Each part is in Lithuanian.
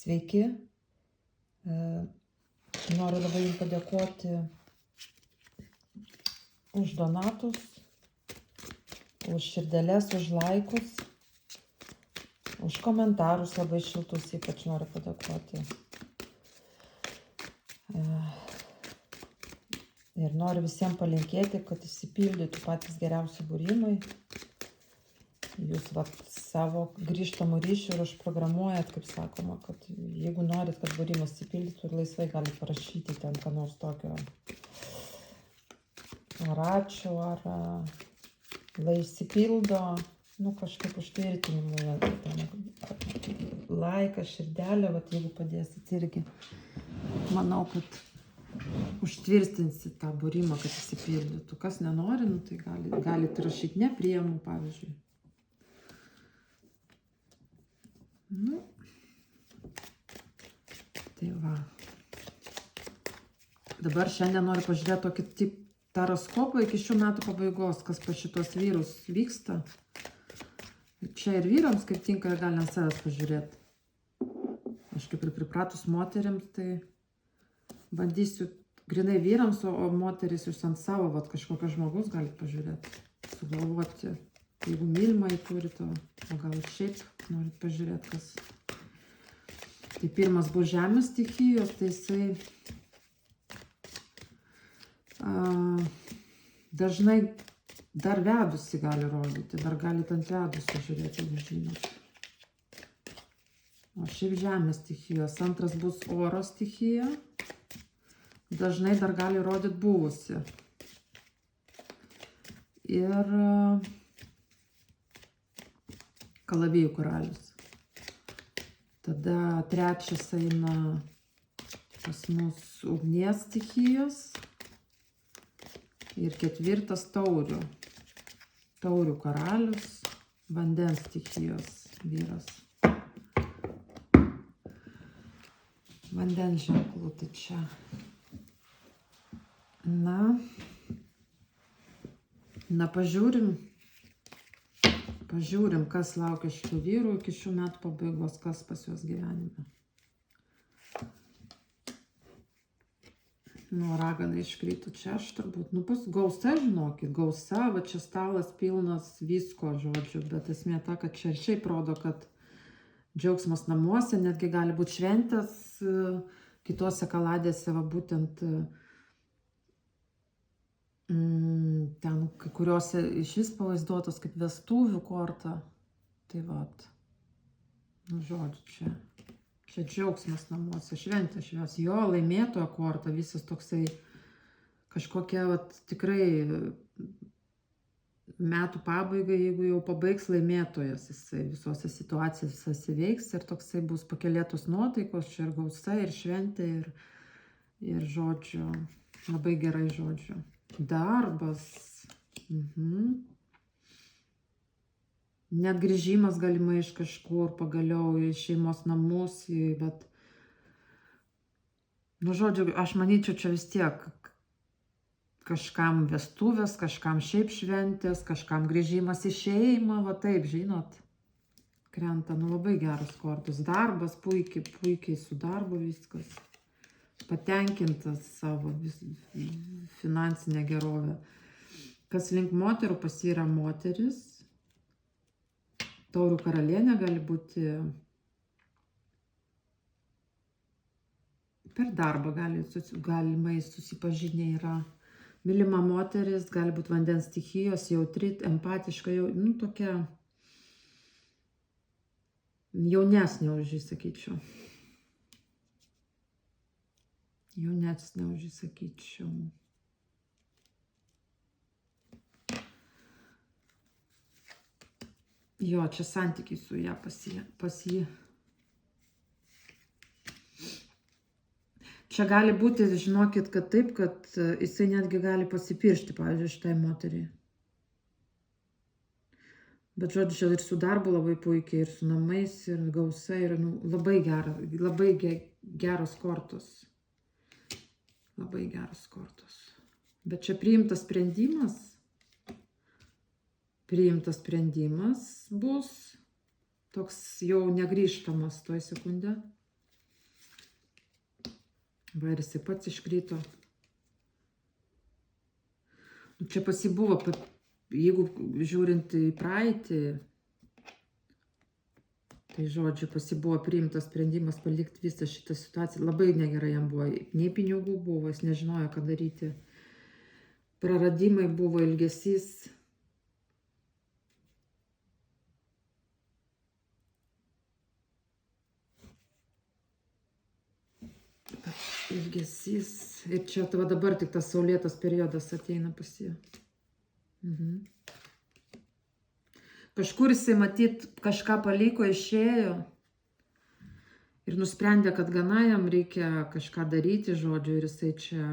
Sveiki. Noriu labai jums padėkoti už donatus, už širdeles, už laikus, už komentarus labai šiltus, ypač noriu padėkoti. Ir noriu visiems palinkėti, kad išsipildytų patys geriausi būrimai. Jūs savo grįžtamų ryšių ir užprogramuojat, kaip sakoma, kad jeigu norit, kad būrimas išsipildytų, ir laisvai galite parašyti ten, ką nors tokio. Ar ačiū, ar lai išsipildo, kažkaip užtvirtinimui, laiką, širdelę, jeigu padėsit irgi. Manau, kad užtvirtinsit tą būrimą, kad išsipildytų. Kas nenori, tai galite rašyti nepriimu, pavyzdžiui. Tai va. Dabar šiandien noriu pažiūrėti tokį taroskopą iki šių metų pabaigos, kas pas šitos vyrus vyksta. Čia ir vyrams kaip tinka, gali ant savęs pažiūrėti. Aš kaip ir pripratus moteriams, tai bandysiu grinai vyrams, o moteris jūs ant savo, kažkokio žmogus galite pažiūrėti, sugalvoti. Jeigu mylimai turite, o gal šiaip norit pažiūrėti, kas. Tai pirmas bus žemės stichijos, tai jisai dažnai dar vedusi gali rodyti, dar galite ant vedusi žiūrėti, jeigu žinot. O šiaip žemės stichijos. Antras bus oro stichija, dažnai dar gali rodyti buvusi. Ir kalavijų karalius. Tada trečias eina pas mus ugnies stichijos. Ir ketvirtas taurių. Taurių karalius, vandens stichijos vyras. Vandens ženklų tai čia. Na, pažiūrim, kas laukia šių vyrų iki šių metų pabaigos, kas pas juos gyvenime. Ragana iškrito čia, aš turbūt. Pas gausa, žinokit, gausa, va čia stalas pilnas visko, žodžiu, bet esmė ta, kad čia šiaip rodo, kad džiaugsmas namuose, netgi gali būti šventės, kitose kaladėse, va būtent ten, kai kuriuose iš vis pavaizduotos kaip vestuvių korta. Tai vat, žodžiu, čia džiaugsmas namuose, šventė švęs. Jo, laimėtojo korta, visas toksai kažkokia, tikrai metų pabaigai, jeigu jau pabaigs laimėtojas, jisai visose situacijose įveiks ir toksai bus pakylėtos nuotaikos, čia ir gausa, ir šventė, ir žodžiu, labai gerai žodžiu. Darbas. Net grįžimas galimai iš kažkur, pagaliau į šeimos namus, bet, žodžiu, aš manyčiau, čia vis tiek kažkam vestuvės, kažkam šiaip šventės, kažkam grįžimas į šeimą, va taip, žinot, krenta, labai geras kortos. Darbas, puikiai su darbu viskas. Patenkintas savo finansinę gerovę. Kas link moterų pas jį yra moteris. Taurių karalienė gali būti per darbą, galimai susipažinę yra. Mylima moteris, gali būti vandens stichijos, jautri, empatiška, tokia jaunesnė už jį, sakyčiau. Jaunesnė už jį, sakyčiau. Jo, čia santykiai su ją pas jį. Čia gali būti, žinokit, kad taip, kad jisai netgi gali pasipiršti, pavyzdžiui, šitai moteriai. Bet žodžiu, čia ir su darbu labai puikiai, ir su namais, ir gausa, ir labai geros kortos. Labai geros kortos. Bet čia priimtas sprendimas bus toks jau negrįžtamas toj sekundę. Va ir jisai pats iškrito. Čia pasibuvo, jeigu žiūrint į praeitį, tai žodžiu, pasibuvo priimtas sprendimas palikti visą šitą situaciją. Labai negerai jam buvo. Nei pinigų buvo, jis nežinojo, ką daryti. Praradimai buvo, ilgesys. Ilgesys. Ir čia tavo dabar tik tas saulėtas periodas ateina pas jį. Kažkur jisai matyt kažką paliko, išėjo ir nusprendė, kad gana jam reikia kažką daryti, žodžiu, ir jisai čia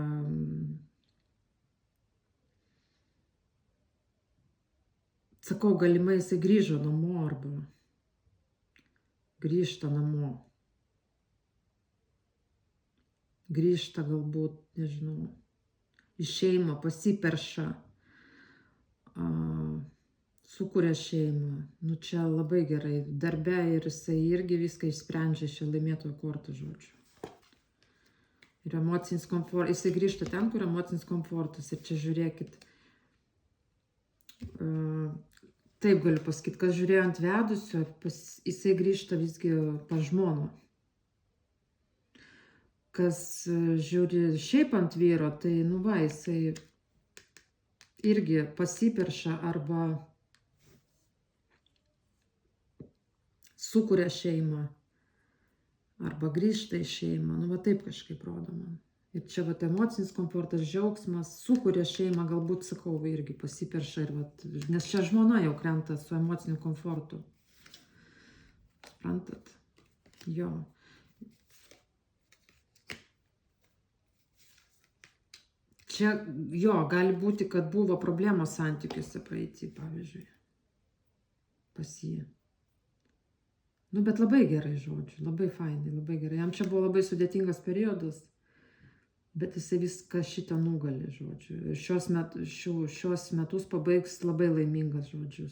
sakau, galimai jisai grįžo namo arba grįžta namo. Grįžta galbūt, nežinau, į šeimą, pasiperša, sukuria šeimą. Nu čia labai gerai. Darbe ir jisai irgi viską išsprendžia šia laimėtojo kortų, žodžiu. Ir emocinis komfortas. Jisai grįžta ten, kur emocinis komfortas. Ir čia žiūrėkit. Taip galiu pasakyti, kas žiūrėjo ant vedusio, jisai grįžta visgi pas žmoną. Kas žiūri šiaip ant vyro, tai, nu va, jisai irgi pasiperša arba sukuria šeimą, arba grįžta į šeimą. Nu va taip kažkaip rodo man. Ir čia va emocinis komfortas, džiaugsmas, sukuria šeimą, galbūt, sakau, irgi pasiperša. Ir va, nes čia žmona jau krenta su emociniu komfortu. Suprantat? Jo. Čia, jo, gali būti, kad buvo problemos santykiuose praeitį, pavyzdžiui, pas jį. Nu, bet labai gerai, žodžiu, labai fainai, labai gerai. Jam čia buvo labai sudėtingas periodas, bet jisai viską šitą nugali, žodžiu. Ir šios metus pabaigs labai laimingas, žodžiu,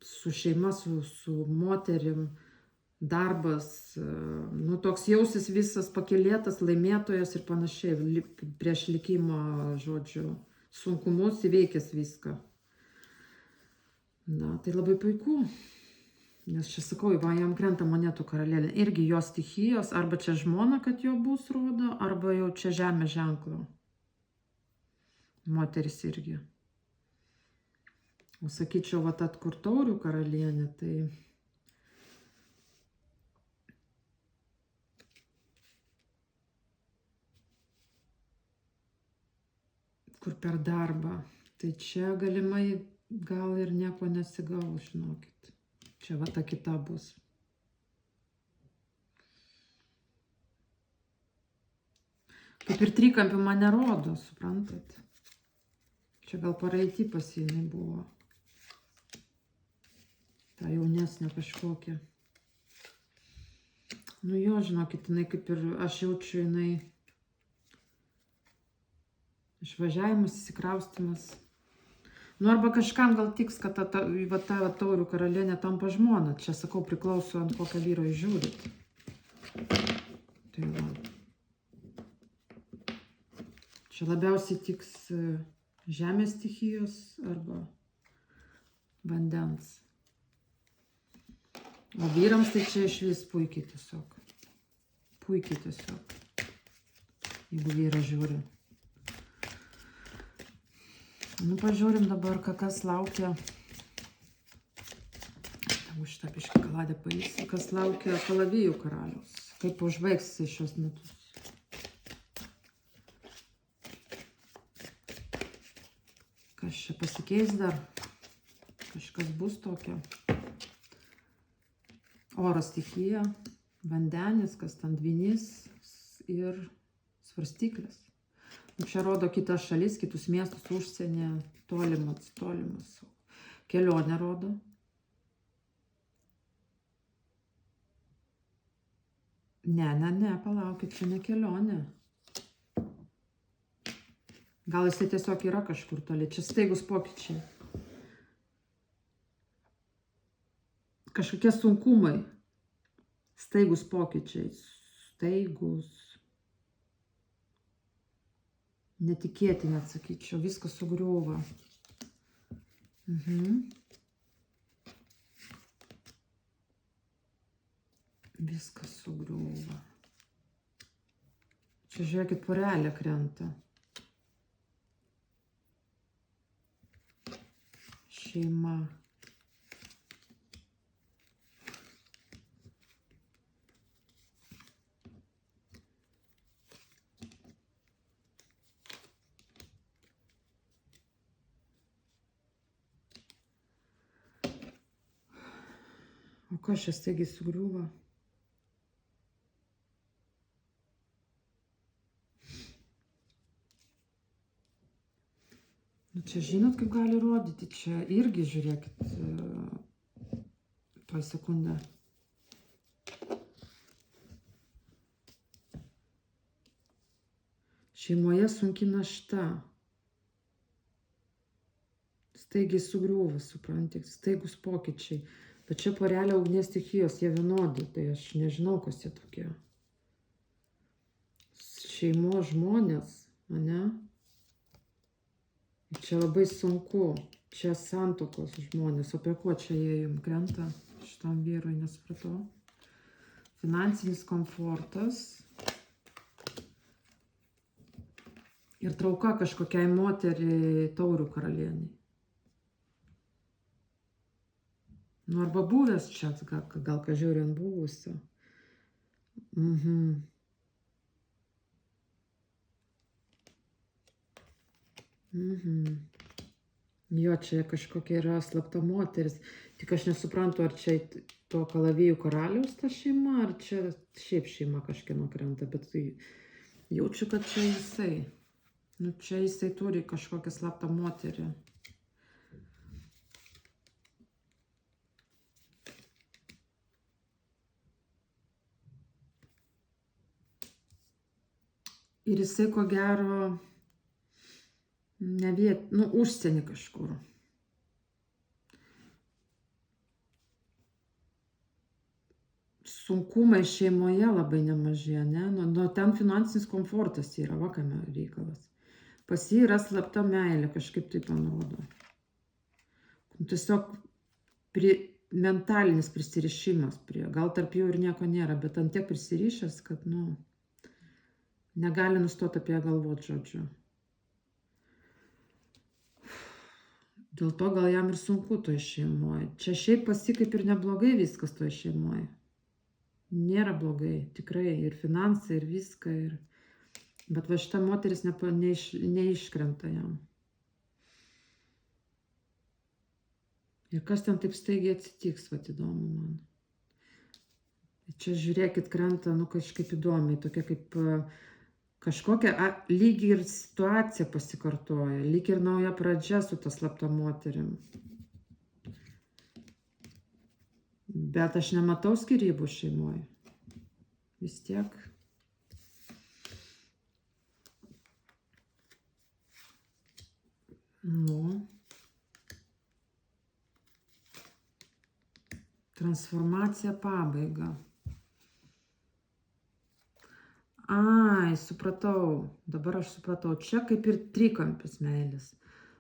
su šeima, su moterim. Darbas, nu toks jausis visas pakylėtas, laimėtojas ir panašiai, prieš likimo, žodžiu, sunkumus įveikęs viską. Na, tai labai puiku, nes čia sakau, va, jam krenta monetų karalienė, irgi jo stichijos, arba čia žmona, kad jo bus rodo, arba jau čia žemės ženklo. Moteris irgi. O sakyčiau, va, kur taurių karalienė, tai kur per darbą. Tai čia galimai gal ir nieko nesigaus, žinokit. Čia va ta kita bus. Kaip ir trikampių man nerodo, suprantat? Čia gal praeitį pas jį buvo. Ta jaunesnė kažkokia. Nu jo, žinokit, jinai kaip ir aš jaučiu, jinai išvažiavimas, įsikraustimas. Nu, arba kažkam gal tiks, kad ta taurių karalienė tampa žmona. Čia, sakau, priklauso ant kokio vyro žiūrit. Tai va. Čia labiausiai tiks žemės stichijos arba vandens. O vyrams tai čia iš vis puikiai tiesiog. Puikiai tiesiog. Jeigu vyras žiūri. Nu, pažiūrim dabar, kas laukia. Už šitą biškį kaladę pailsi. Kas laukia kalavijų karaliaus. Kaip užbaigs šios metus. Kas čia pasikeis dar? Kažkas bus tokio. Oro stichija, vandenis, kas ten dvinys ir svarstyklės. Čia rodo kitas šalis, kitus miestus, užsienį, tolimas. Kelionę rodo. Ne, palaukit, čia ne kelionė. Gal jisai tiesiog yra kažkur toli, čia staigus pokyčiai. Kažkokie sunkumai. Staigus pokyčiai. Staigus. Netikėti, net sakyčiau. Viskas sugriūva. Viskas sugriūva. Čia žiūrėkit, porelė krenta. Šeima. O kas čia staigiai sugriūva? Nu, čia žinot, kaip gali rodyti. Čia irgi žiūrėkit. Tuoj sekundę. Šeimoje sunki našta. Staigiai sugriūva, suprantate, staigus pokyčiai. Bet čia porelė ugnies stichijos, jie vienodi, tai aš nežinau, kas jie tokie. Šeimos žmonės, ane? Ir čia labai sunku, čia santuokos žmonės, apie ko čia jie jums krenta, šitam vyrui nesupratau. Finansinis komfortas. Ir trauka kažkokiai moteriai taurių karalieniai. Nu, arba buvęs čia, gal ką žiūrint buvusio. Jo, čia kažkokia yra slapta moteris. Tik aš nesuprantu, ar čia to kalavijų karaliaus ta šeima, ar čia šiaip šeima kažkieno krenta. Bet tai jaučiu, kad čia jisai. Nu, čia jisai turi kažkokią slaptą moterį. Ir jisai, ko gero, užsienį kažkur. Sunkumai šeimoje labai nemažai, ne? Nu, ten finansinis komfortas yra, vakame reikalas. Pas jį yra slapta meilė, kažkaip tai panodo. Tiesiog mentalinis prisirišimas prie, gal tarp jų ir nieko nėra, bet ant tiek prisirišęs, kad, negali nustoti apie galvot, žodžiu. Dėl to gal jam ir sunku toj šeimoje. Čia šiaip pasi kaip ir neblogai viskas toj šeimoje. Nėra blogai, tikrai. Ir finansai, ir viską. Bet va šita moteris neiškrenta jam. Ir kas ten taip staigiai atsitiks, va įdomu man. Čia žiūrėkit, krenta, kažkaip įdomiai, tokia kaip kažkokia lyg ir situacija pasikartoja, lyg ir nauja pradžia su ta slapta moterim. Bet aš nematau skyrybų šeimoje. Vis tiek. Transformacija pabaiga. Ai, supratau. Dabar aš supratau. Čia kaip ir trikampis meilės.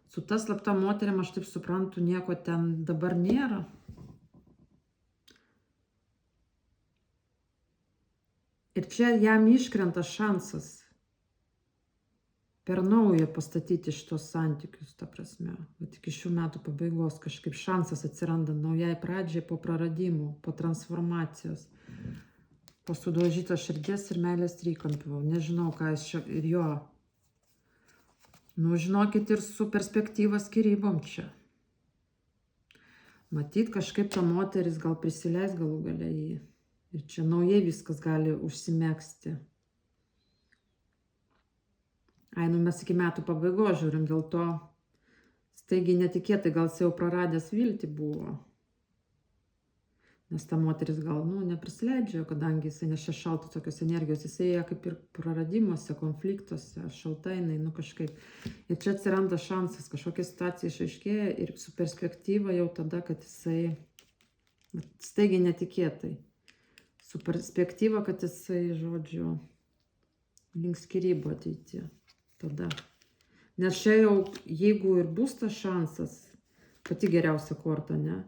Su ta slapta moterim, aš taip suprantu, nieko ten dabar nėra. Ir čia jam iškrenta šansas per naują pastatyti šitos santykius, ta prasme. Bet iki šių metų pabaigos kažkaip šansas atsiranda naujai pradžiai po praradimų, po transformacijos. Po sudaužytos širdies ir meilės trikampių. Nežinau, ką jis čia ir jo. Žinokit, ir su perspektyva skyrybom čia. Matyt, kažkaip ta moteris gal prisileis galų gale jį. Ir čia naujai viskas gali užsimegzti. Mes iki metų pabaigos žiūrim, dėl to staigiai netikėtai gal jis jau praradęs viltį buvo. Nes ta moteris gal, neprisileidžia, kadangi jisai nešia šaltos tokios energijos, jisai kaip ir praradimuose, konfliktuose, šalta jinai, kažkaip. Ir čia atsiranda šansas, kažkokia situacija išaiškėja ir su perspektyva jau tada, kad jisai staigiai netikėtai su perspektyva, kad jisai, žodžiu, link skyrybų ateity. Tada. Nes čia jau, jeigu ir bus tas šansas, pati geriausia korta, ne?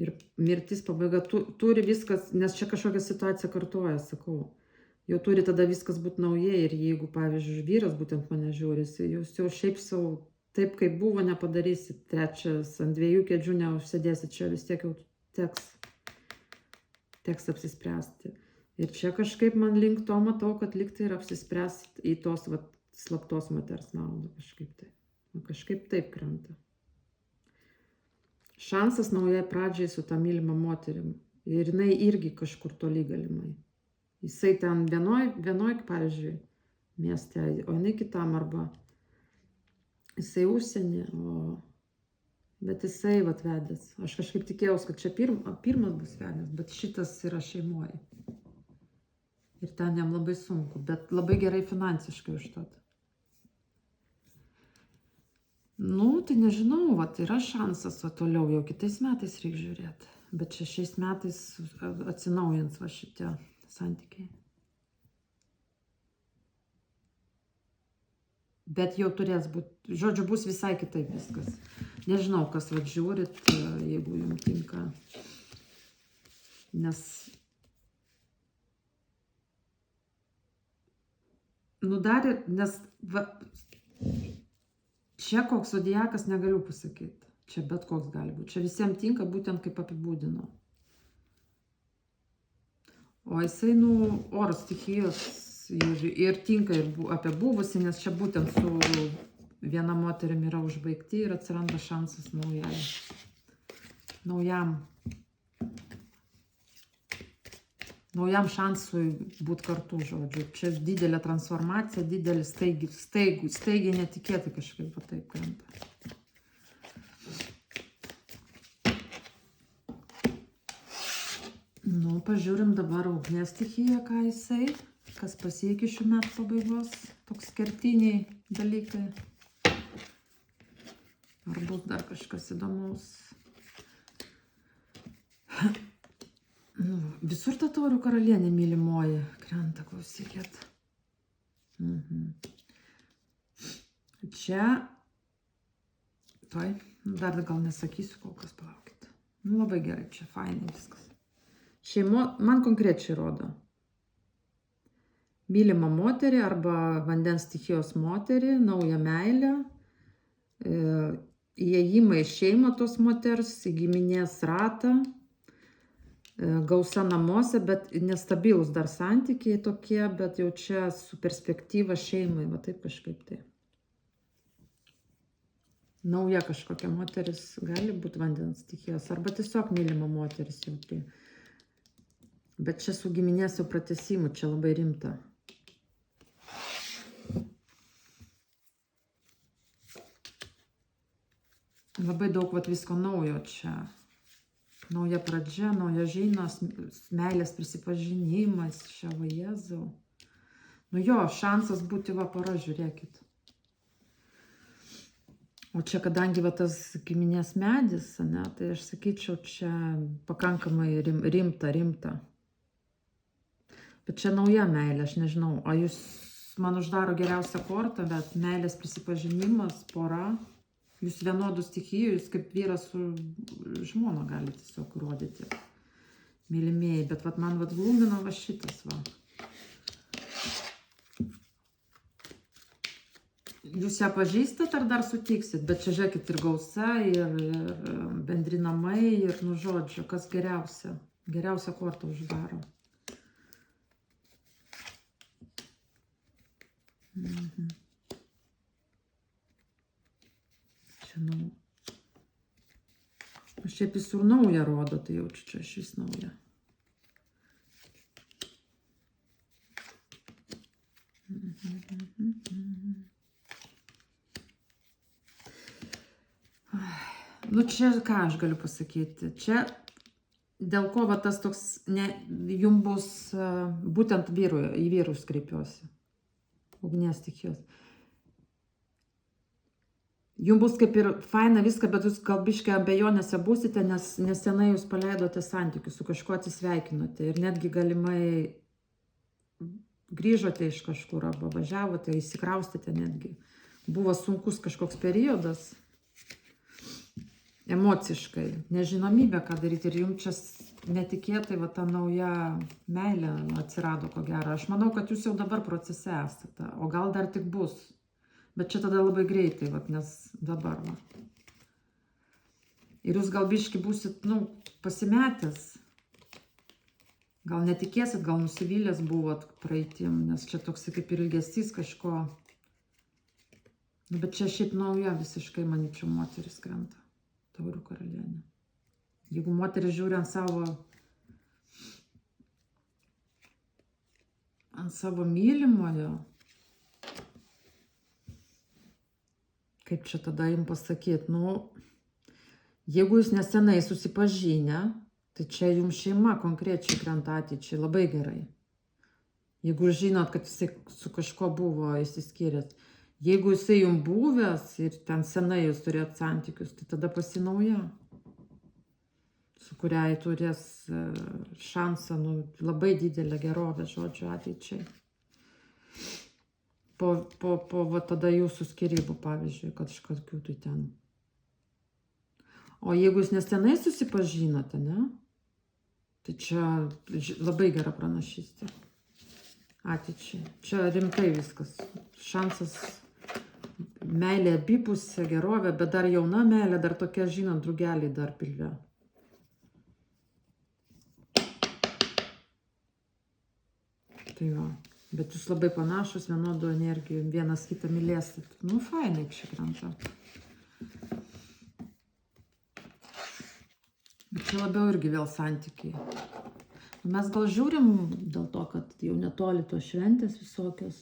Ir mirtis pabaiga turi viskas, nes čia kažkokia situacija kartuoja, sakau. Jau turi tada viskas būti naujai ir jeigu, pavyzdžiui, vyras būtent mane žiūri, jūs jau šiaip savo taip, kaip buvo, nepadarysit. Trečias, ant 2 kėdžių neužsėdėsit, čia vis tiek jau teks apsispręsti. Ir čia kažkaip man link to matau, kad liktai ir apsispręst į tos slaptos moters naudą kažkaip tai. Kažkaip taip krenta. Šansas naujai pradžiai su tą mylimą moterim. Ir jinai irgi kažkur toli galimai. Jisai ten vienoj, pavyzdžiui, mieste, o jinai kitam arba jisai užsienį, bet jisai vedęs. Aš kažkaip tikėjausi, kad čia pirmas bus vedęs, bet šitas yra šeimoje. Ir ten jam labai sunku, bet labai gerai finansiškai užtat. Nu, tai nežinau, yra šansas, o toliau jau kitais metais reikia žiūrėti. Bet čia šiais metais atsinaujins šitie santykiai. Bet jau turės būti, žodžiu, bus visai kitaip viskas. Nežinau, kas žiūrit, jeigu jums tinka. Nes čia koks zodiakas negaliu pasakyti. Čia bet koks gali būti. Čia visiems tinka būtent kaip apibūdino. O jisai, oro stichijos ir tinka ir apie buvusį, nes čia būtent su viena moterim yra užbaigti ir atsiranda šansas naujam šansui būti kartu, žodžiu. Čia didelė transformacija, didelis staigiai netikėtai kažkaip taip krenta. Pažiūrim dabar ugnies stichiją, ką jisai, kas pasiekė šių metų pabaigos, toks kertiniai dalykai. Ar bus dar kažkas įdomaus? Visur ta taurių karalienė mylimoji krenta, klausykit. Čia, dar gal nesakysiu, kol kas palaukit. Labai gerai, čia fainai viskas. Man konkrečiai rodo. Mylimą moterį arba vandens stichijos moterį, naują meilę, įėjimą į šeimą tos moters, į giminės ratą, gausa namuose, bet nestabilus dar santykiai tokie, bet jau čia su perspektyva šeimai, taip kažkaip tai. Nauja kažkokia moteris gali būti vandens stichijos, arba tiesiog mylima moteris jau tai. Bet čia su giminės jau pratęsimu, čia labai rimta. Labai daug visko naujo čia. Nauja pradžia, nauja žinios, meilės prisipažinimas, čia Jėzau. Šansas būti pora, žiūrėkit. O čia, kadangi tas giminės medis, tai aš sakyčiau, čia pakankamai rimta. Bet čia nauja meilė, aš nežinau, o jūs man uždaro geriausią kortą, bet meilės prisipažinimas, pora, jūs vienodų stichijų, jūs kaip vyras su žmona galite tiesiog rodyti. Mylimieji, bet man glumino šitas. Jūs ją pažįstat ar dar sutiksit, bet čia žiūrėkit ir gausa, ir bendri namai, ir žodžiu, kas geriausia. Geriausia kortą uždaro. Čia aš čia visur naują rodo, tai jaučiu čia iš vis naują. Čia ką aš galiu pasakyti. Čia dėl ko tas toks, jums bus būtent į vyrus kreipiuosi. Ugnies stichijos. Jums bus kaip ir faina viską, bet jūs gal biškai abejonėse būsite, nes nesenai jūs paleidote santykius, su kažkuo atsisveikinote ir netgi galimai grįžote iš kažkur arba važiavote, įsikraustėte netgi. Buvo sunkus kažkoks periodas, emociškai, nežinomybė, ką daryti ir jums čia netikėtai va ta nauja meilė atsirado, ko gero. Aš manau, kad jūs jau dabar procese esate, o gal dar tik bus. Bet čia tada labai greitai, va, nes dabar. Va. Ir jūs gal biški būsit, pasimetęs. Gal netikėsit, gal nusivylęs buvot praeitim, nes čia toks kaip ir ilgesys kažko. Bet čia šiaip nauja visiškai, manyčiau, moteris krenta. Taurių karalienė. Jeigu moteris žiūri ant savo mylimojo, kaip čia tada jums pasakyti, jeigu jūs nesenai susipažinę, tai čia jums šeima konkrečiai krenta ateičiai labai gerai. Jeigu žinot, kad jisai su kažko buvo išsiskyręs. Jeigu jisai jums buvęs ir ten senai jūs turėt santykius, tai tada pasinauja, su kuriai turės šansą, labai didelę gerovę, žodžiu, ateičiai. Po tada jūsų skyrybų, pavyzdžiui, kad kažkokių tai ten. O jeigu jūs nesenai susipažinote, ne? Tai čia labai gera pranašystė. Ateičiai. Čia rimtai viskas. Šansas, meilė abipusė, gerovė, bet dar jauna meilė, dar tokia, žinant, drugeliai dar pilve. Tai va. Bet jūs labai panašus, vienodų energijų, vienas kitą mylėsit. Fainai čia krenta. Bet čia labiau irgi vėl santykiai. Mes gal žiūrim dėl to, kad jau netoli tos šventės visokios.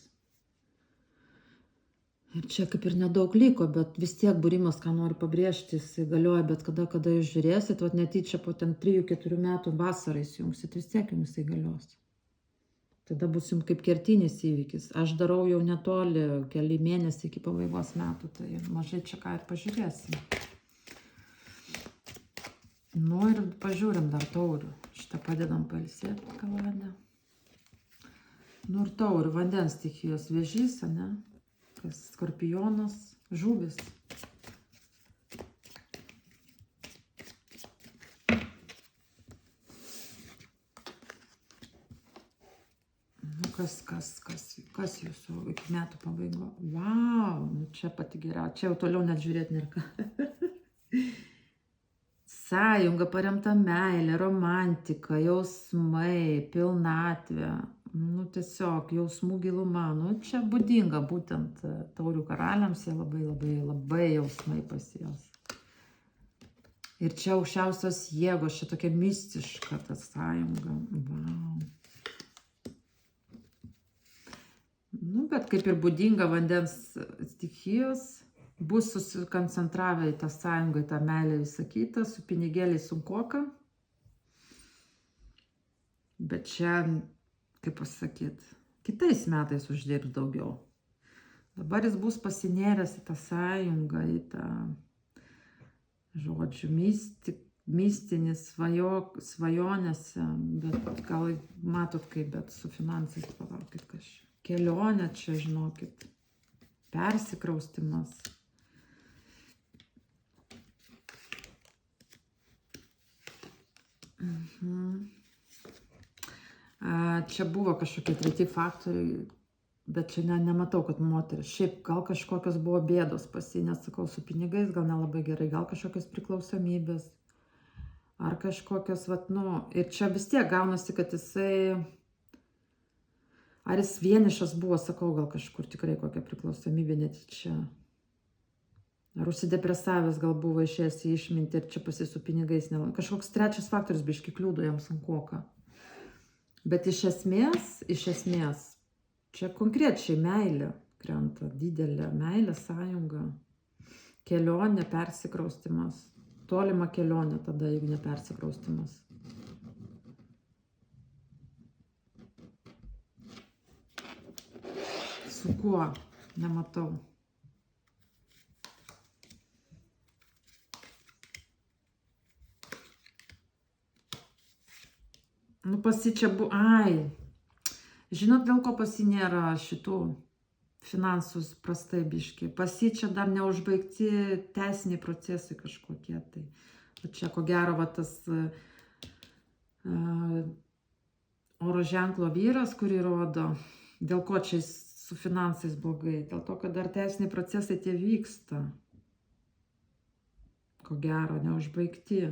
Ir čia kaip ir nedaug liko, bet vis tiek būrimas, ką noriu pabrėžti, jis galioja, bet kada jūs žiūrėsit, netyčia po ten 3-4 metų vasarą įsijungsit, vis tiek jums tai galios. Tada bus jums kaip kertinis įvykis. Aš darau jau netoli, keli mėnesiai iki pabaigos metų, tai mažai čia ką ir pažiūrėsim. Ir pažiūrim dar taurių. Šitą padedam pailsėti kaladę. Ir taurių, vandens stichijos vėžys, ne? Kas skorpionas, žuvis. Kas jūsų iki metų pabaigo? Vau, čia pati gera. Čia jau toliau net žiūrėti nėra ką. Sąjunga paremta meilė, romantika, jausmai, pilnatvė. Tiesiog jausmų giluma. Čia būdinga būtent taurių karaliams, jie labai jausmai pas jos. Ir čia aukščiausios jėgos, čia tokia mistiška ta sąjunga. Vau. Bet kaip ir būdinga vandens stichijos, bus susikoncentravę į tą sąjungą, į tą meilę visą kitą, su pinigėliais sunkoka. Bet čia, kaip pasakyti, kitais metais uždirbs daugiau. Dabar jis bus pasinėręs į tą sąjungą, į tą, žodžiu, mistinis svajonėse, bet gal matot kaip, bet su finansais palaukit kažkaip. Kelionė čia, žinokit, persikraustimas. Čia buvo kažkokie treti faktoriai, bet čia nematau, kad moteris. Šiaip gal kažkokios buvo bėdos pas jį, nesakau, su pinigais gal nelabai gerai, gal kažkokios priklausomybės, ar kažkokios, ir čia vis tiek gaunasi, kad jisai... Ar jis vienišas buvo, sakau, gal kažkur tikrai kokia priklausomybė netyčia. Ar užsidepresavęs gal buvo išėjęs į išmintį ir čia pas jį su pinigais. Kažkoks trečias faktorius biški kliūdo jam sunkoka. Bet iš esmės, čia konkrečiai meilė krenta, didelė meilė, sąjunga, kelionė, persikraustimas, tolima kelionė tada, jeigu ne persikraustimas. Su kuo? Nematau. Nu, pasi čia buvo, žinot, dėl ko pasi nėra šitų finansus prastai biški. Pasi čia dar neužbaigti teisiniai procesai kažkokie. Tai čia ko gero va tas oro ženklo vyras, kurį rodo, dėl ko čia su finansais blogai. Dėl to, kad dar teisiniai procesai tie vyksta. Ko gero, neužbaigti.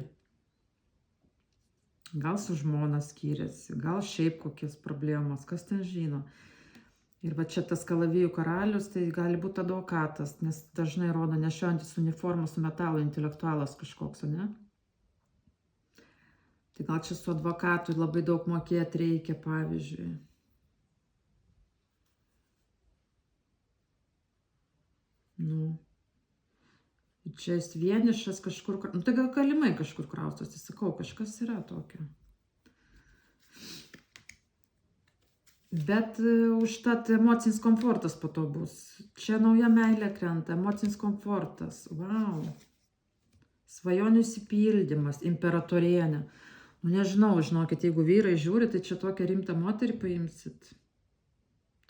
Gal su žmona skyrėsi, gal šiaip kokias problemos, kas ten žino. Ir va čia tas kalavijų karalius, tai gali būti advokatas, nes dažnai rodo nešiojantis uniformą su metalo intelektualas kažkoks, ne? Tai gal čia su advokatu labai daug mokėti reikia, pavyzdžiui. Nu. Čia jis vienišas kažkur, nu tai gal kalimai kažkur kraustosi, sakau, kažkas yra tokio. Bet užtat emocinis komfortas po to bus. Čia nauja meilė krenta, emocinis komfortas, wow. Svajonių išsipildymas, imperatorienė. Nu nežinau, žinokit, jeigu vyrai žiūri, tai čia tokią rimtą moterį paimsit.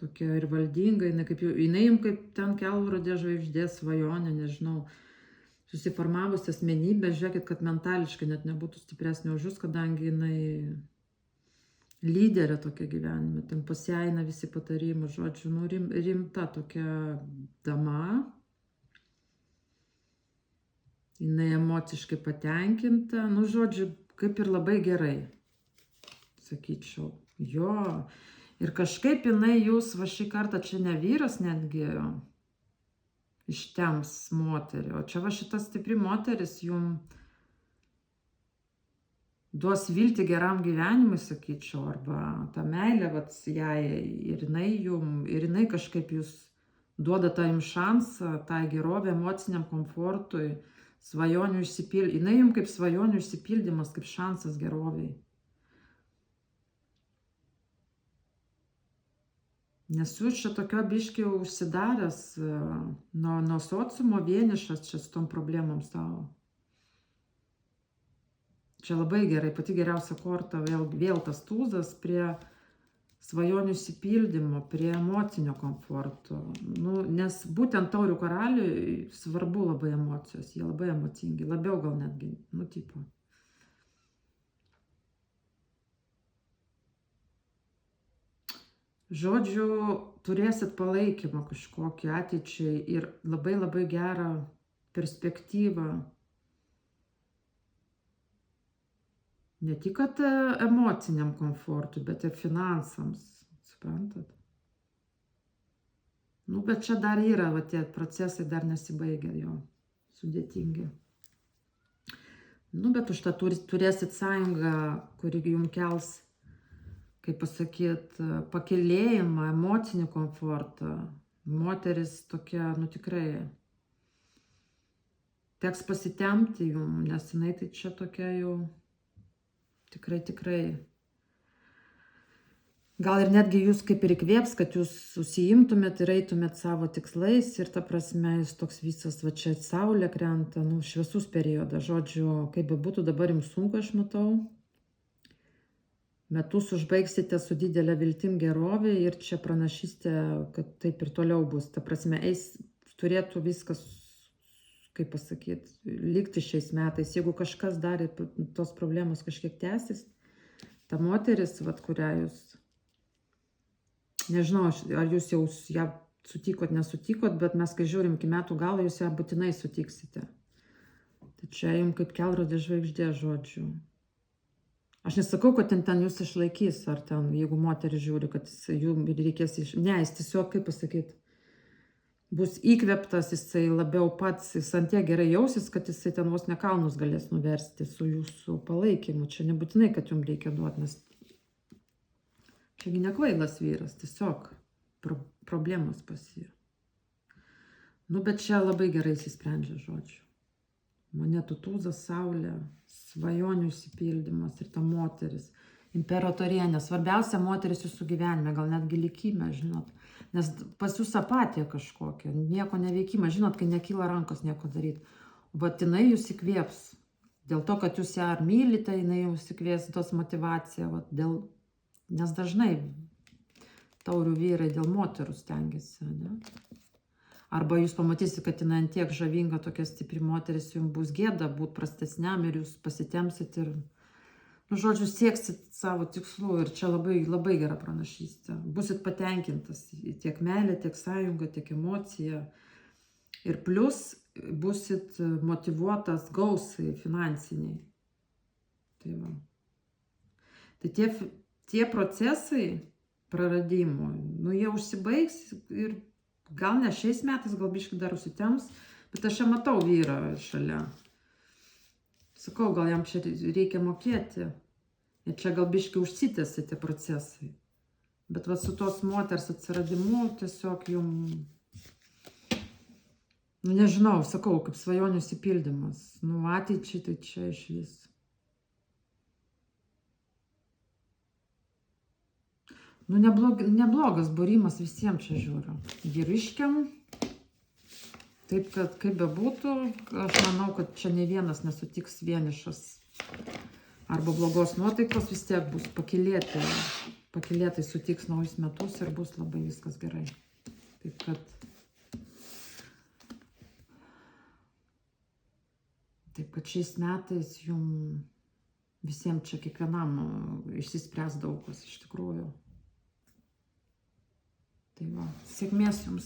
Tokia ir valdinga, jinai jums kaip ten kelrodė žvaigždė svajonė, nežinau. Susiformavusi asmenybė, žiūrėkit, kad mentališkai net nebūtų stipresnė už jūs, kadangi jinai lyderė tokia gyvenime, ten pasieina visi patarimai, žodžiu, nu, rimta tokia dama, jinai emociškai patenkinta, nu, žodžiu, kaip ir labai gerai, sakyčiau, jo, ir kažkaip jinai jūs, va šį kartą čia ne vyras netgi, ištems moterį. O čia va šita stipri moteris jum duos viltį geram gyvenimui, sakyčiau, arba ta meilė, vat, jai, ir jinai kažkaip jūs duoda tą jums šansą, tą gerovę, emociniam komfortui, svajonių išsipildymas. Jinai jums kaip svajonių išsipildymas, kaip šansas geroviai. Nes jūs čia tokio biškį užsidaręs nuo sociumo, vienišas čia su tom problemom savo. Čia labai gerai, pati geriausia korta, vėl tas tūzas prie svajonių išsipildymo, prie emocinio komforto. Nu, nes būtent taurių karaliui svarbu labai emocijos, jie labai emocingi, labiau gal netgi, nu tipo. Žodžiu, turėsit palaikymą kažkokį ateičiai ir labai labai gerą perspektyvą. Ne tik kad emociniam komfortui, bet ir finansams, suprantat? Nu, bet čia dar yra, va, tie procesai dar nesibaigia jo, sudėtingi. Nu, bet už tą turėsit sąjungą, kuri jums kels, kaip pasakyt, pakilėjimą, emocinį komfortą. Moteris tokia, nu tikrai, teks pasitemti jums, nes jinai tai čia tokia jau tikrai. Gal ir netgi jūs kaip ir įkvėps, kad jūs užsiimtumėt ir eitumėt savo tikslais ir ta prasme jūs toks visas, va čia saulė krenta, nu šviesus periodas, žodžiu, kaip bebūtų dabar jums sunku, aš matau. Metus užbaigsite su didelė viltim gerovė ir čia pranašystė, kad taip ir toliau bus. Ta prasme, turėtų viskas, kaip pasakyti, likti šiais metais. Jeigu kažkas dar tos problemos kažkiek tęsis, ta moteris, vat, kurią jūs, nežinau, ar jūs jau ją sutikot, nesutikot, bet mes, kai žiūrim iki metų galo, jūs ją būtinai sutiksite. Tai čia jums kaip kelrodė žvaigždė, žodžiu. Aš nesakau, kad ten jūs išlaikys, ar ten, jeigu moteris žiūri, kad jums reikės Ne, jis tiesiog, kaip pasakyti, bus įkvėptas, jisai labiau pats, jis ant tiek gerai jausis, kad jisai ten vos ne kalnus galės nuversti su jūsų palaikymu. Čia nebūtinai, kad jums reikia duoti, nes čiagi nekvailas vyras, tiesiog problemos pas jį. Nu, bet čia labai gerai įsisprendžia, žodžiu. Monetų tūzas, saulė, svajonių išsipildymas ir ta moteris, imperatorienė, svarbiausia moteris jūsų gyvenime, gal netgi likime, žinot, nes pas jūs apatija kažkokia, nieko neveikima, žinot, kai nekyla rankos nieko daryti, bet jinai jūs įkvėps Dėl to, kad jūs ją ar mylite, jinai jau užsikvies tos motivaciją. Vat, nes dažnai taurių vyrai dėl moterų stengiasi. Ne? Arba jūs pamatysite, kad jinai ant tiek žavinga, tokia stipri moteris, jums bus gėda būti prastesniam ir jūs pasitemsit ir, nu, žodžiu, sieksit savo tikslų. Ir čia labai, labai gera pranašystė. Busit patenkintas tiek meilė, tiek sąjunga, tiek emocija. Ir plus busit motyvuotas gausai finansiniai. Tai va. Tai tie procesai praradimų, nu, jie užsibaigs ir gal ne šiais metais, gal biškai dar užsitems, bet aš čia matau vyrą šalia. Sakau, gal jam čia reikia mokėti. Ir čia gal biškai užsitęsia tie procesai. Bet va su tos moters atsiradimu tiesiog jums... Nu, nežinau, sakau, kaip svajonių išsipildymas. Nu, ateičiai tai čia iš vis. Nu, neblogas būrimas visiems čia žiūriu. Vyriškiam. Taip, kad kaip bebūtų, aš manau, kad čia ne vienas nesutiks vienišas. Arba blogos nuotaikos vis tiek bus pakylėti. Pakylėtai sutiks naujus metus ir bus labai viskas gerai. Taip, kad... Taip, kad šiais metais jums visiems čia kiekvienam išsispręs daug kas iš tikrųjų. Tai va, sėkmės jums.